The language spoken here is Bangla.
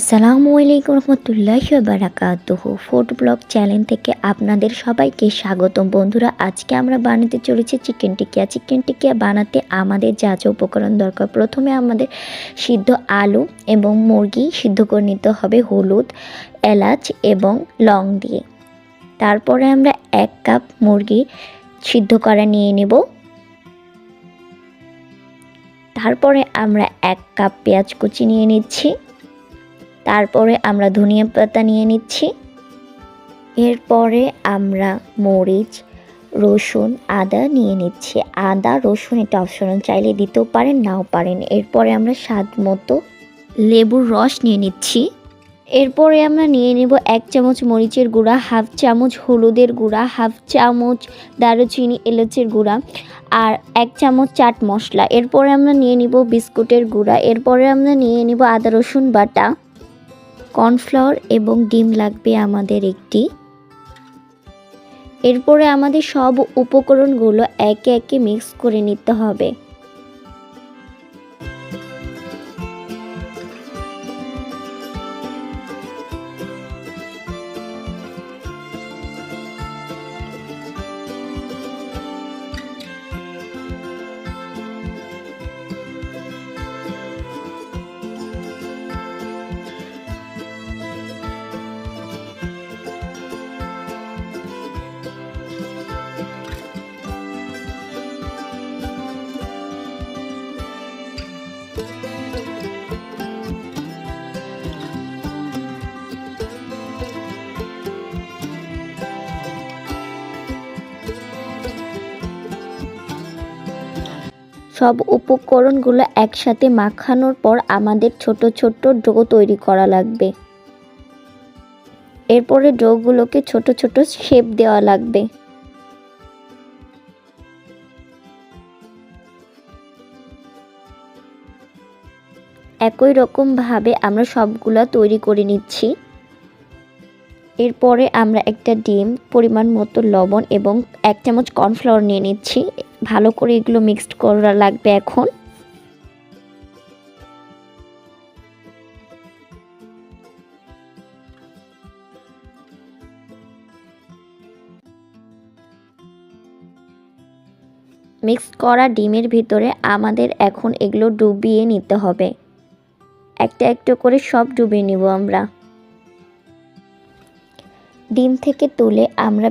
আসসালামু আলাইকুম রহমতুল্লাহি ওয়া বারাকাতুহু। ফুড ব্লগ চ্যানেল থেকে আপনাদের সবাইকে স্বাগতম। বন্ধুরা, আজকে আমরা বানাতে চলেছি চিকেন টিকিয়া। চিকেন টিকিয়া বানাতে আমাদের যা যা উপকরণ দরকার, প্রথমে আমাদের সিদ্ধ আলু এবং মুরগি সিদ্ধ করে নিতে হবে হলুদ, এলাচ এবং লং দিয়ে। তারপরে আমরা 1 কাপ মুরগি সিদ্ধ করা নিয়ে নেব। তারপরে আমরা 1 কাপ পেঁয়াজ কুচি নিয়ে নিচ্ছি। তারপরে আমরা ধনিয়া পাতা নিয়ে নিচ্ছি। এরপরে আমরা মরিচ, রসুন, আদা নিয়ে নিচ্ছি। আদা রসুন এটা অপশনাল, চাইলে দিতেও পারেন নাও পারেন। এরপরে আমরা স্বাদ মতো লেবুর রস নিয়ে নিচ্ছি। এরপরে আমরা নিয়ে নেব 1 চামচ মরিচের গুঁড়া, 1/2 চামচ হলুদের গুঁড়া, 1/2 চামচ দারুচিনি এলাচের গুঁড়া আর 1 চামচ চাট মশলা। এরপরে আমরা নিয়ে নিব বিস্কুটের গুঁড়া। এরপরে আমরা নিয়ে নিব আদা রসুন বাটা, কর্নফ্লাওয়ার এবং ডিম লাগবে আমাদের একটি। এরপরে আমাদের সব উপকরণগুলো একে একে মিক্স করে নিতে হবে। সব উপকরণগুলো একসাথে মাখানোর পর আমাদের ছোট ছোট ডো তৈরি করা লাগবে। এরপরে ডোগুলোকে ছোট ছোট শেপ দেওয়া লাগবে। একই রকম ভাবে আমরা সবগুলো তৈরি করে নিচ্ছি। এরপরে আমরা একটা ডিম, পরিমাণ মতো লবণ এবং 1 চামচ কর্নফ্লাওয়ার নিয়ে নিচ্ছি। ভালো করে এগুলো মিক্সড করা লাগবে। এখন মিক্সড করা ডিমের ভিতরে আমাদের এখন এগুলো ডুবিয়ে নিতে হবে। একটা একটা করে সব ডুবিয়ে নিব আমরা। ডিম থেকে তুলে আমরা